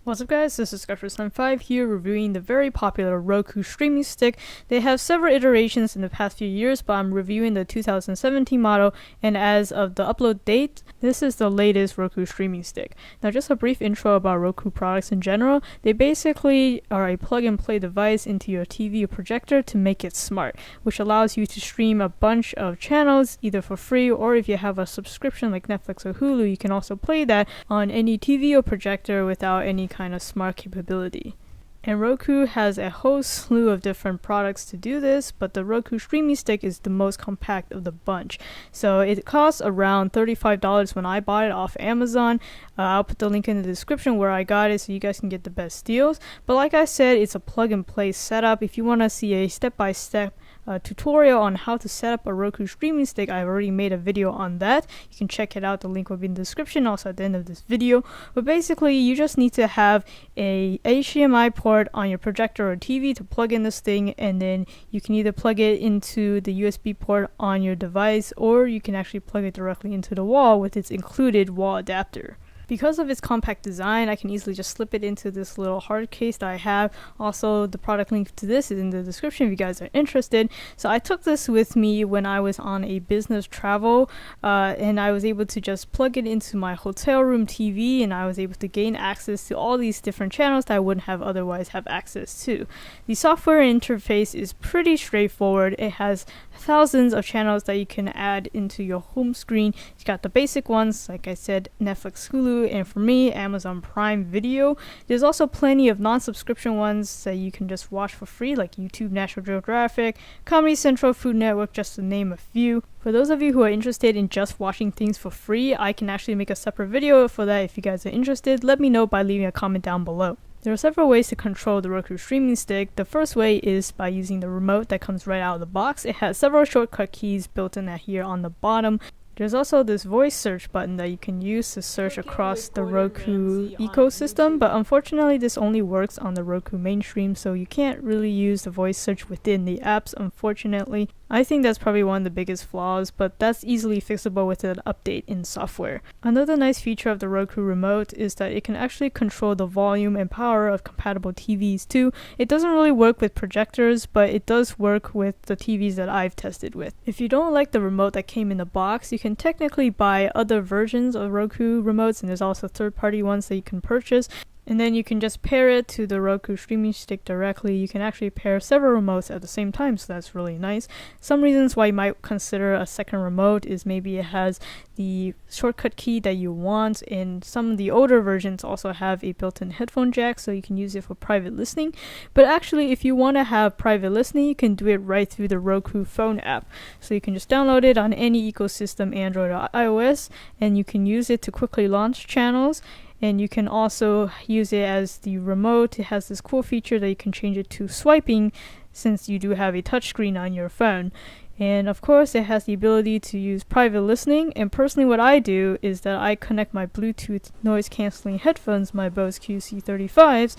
What's up guys, this is Scratcher75 here reviewing the very popular Roku streaming stick. They have several iterations in the past few years, but I'm reviewing the 2017 model, and as of the upload date, this is the latest Roku streaming stick. Now just a brief intro about Roku products in general. They basically are a plug-and-play device into your TV or projector to make it smart, which allows you to stream a bunch of channels either for free, or if you have a subscription like Netflix or Hulu, you can also play that on any TV or projector without any kind of smart capability. And Roku has a whole slew of different products to do this, but the Roku streaming stick is the most compact of the bunch. So it costs around $35 when I bought it off Amazon. I'll put the link in the description where I got it so you guys can get the best deals. But like I said, it's a plug and play setup. If you want to see a step-by-step tutorial on how to set up a Roku streaming stick, I've already made a video on that. You can check it out. The link will be in the description, also at the end of this video. But basically, you just need to have a HDMI port on your projector or TV to plug in this thing, and then you can either plug it into the USB port on your device, or you can actually plug it directly into the wall with its included wall adapter. Because of its compact design, I can easily just slip it into this little hard case that I have. Also, the product link to this is in the description if you guys are interested. So I took this with me when I was on a business travel, and I was able to just plug it into my hotel room TV, and I was able to gain access to all these different channels that I wouldn't have otherwise have access to. The software interface is pretty straightforward. It has thousands of channels that you can add into your home screen. It's got the basic ones, like I said, Netflix, Hulu, and for me, Amazon Prime Video. There's also plenty of non-subscription ones that you can just watch for free, like YouTube, National Geographic, Comedy Central, Food Network, just to name a few. For those of you who are interested in just watching things for free, I can actually make a separate video for that. If you guys are interested, let me know by leaving a comment down below. There are several ways to control the Roku streaming stick. The first way is by using the remote that comes right out of the box. It has several shortcut keys built in here on the bottom. There's also this voice search button that you can use to search across the Roku ecosystem, but unfortunately this only works on the Roku mainstream, so you can't really use the voice search within the apps, unfortunately. I think that's probably one of the biggest flaws, but that's easily fixable with an update in software. Another nice feature of the Roku remote is that it can actually control the volume and power of compatible TVs too. It doesn't really work with projectors, but it does work with the TVs that I've tested with. If you don't like the remote that came in the box, you can technically buy other versions of Roku remotes, and there's also third-party ones that you can purchase. And then you can just pair it to the Roku streaming stick directly. You can actually pair several remotes at the same time, so that's really nice. Some reasons why you might consider a second remote is maybe it has the shortcut key that you want, and some of the older versions also have a built-in headphone jack, so you can use it for private listening. But actually, if you want to have private listening, you can do it right through the Roku Phone App. So you can just download it on any ecosystem, Android or iOS, and you can use it to quickly launch channels. And you can also use it as the remote. It has this cool feature that you can change it to swiping, since you do have a touchscreen on your phone. And of course, it has the ability to use private listening. And personally, what I do is that I connect my Bluetooth noise cancelling headphones, my Bose QC35s,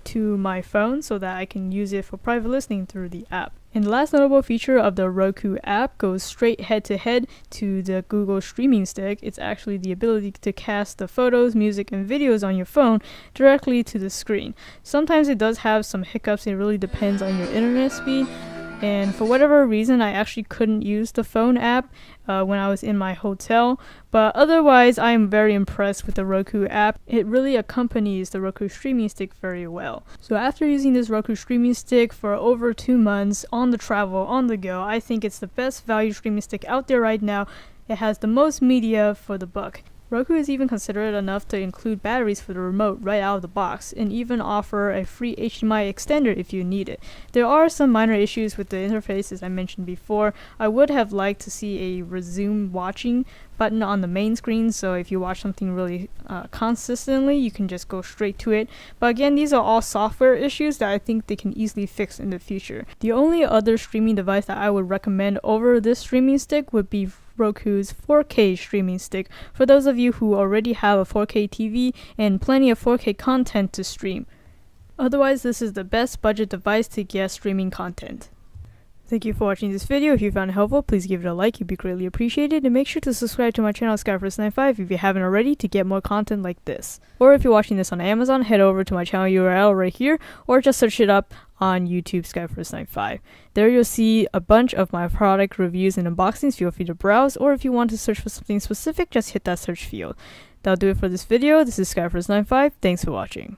to my phone so that I can use it for private listening through the app. And the last notable feature of the Roku app goes straight head-to-head to the Google streaming stick. It's actually the ability to cast the photos, music, and videos on your phone directly to the screen. Sometimes it does have some hiccups. It really depends on your internet speed. And for whatever reason, I actually couldn't use the phone app when I was in my hotel. But otherwise, I am very impressed with the Roku app. It really accompanies the Roku streaming stick very well. So after using this Roku streaming stick for over 2 months on the travel, on the go, I think it's the best value streaming stick out there right now. It has the most media for the buck. Roku is even considerate enough to include batteries for the remote right out of the box, and even offer a free HDMI extender if you need it. There are some minor issues with the interface, as I mentioned before. I would have liked to see a resume watching button on the main screen, so if you watch something really consistently, you can just go straight to it. But again, these are all software issues that I think they can easily fix in the future. The only other streaming device that I would recommend over this streaming stick would be Roku's 4K streaming stick, for those of you who already have a 4K TV and plenty of 4K content to stream. Otherwise, this is the best budget device to get streaming content. Thank you for watching this video. If you found it helpful, please give it a like. It'd be greatly appreciated. And make sure to subscribe to my channel, Skyforce95, if you haven't already, to get more content like this. Or if you're watching this on Amazon, head over to my channel URL right here, or just search it up on YouTube, Skyforce95. There you'll see a bunch of my product reviews and unboxings. Feel free to browse, or if you want to search for something specific, just hit that search field. That'll do it for this video. This is Skyforce95. Thanks for watching.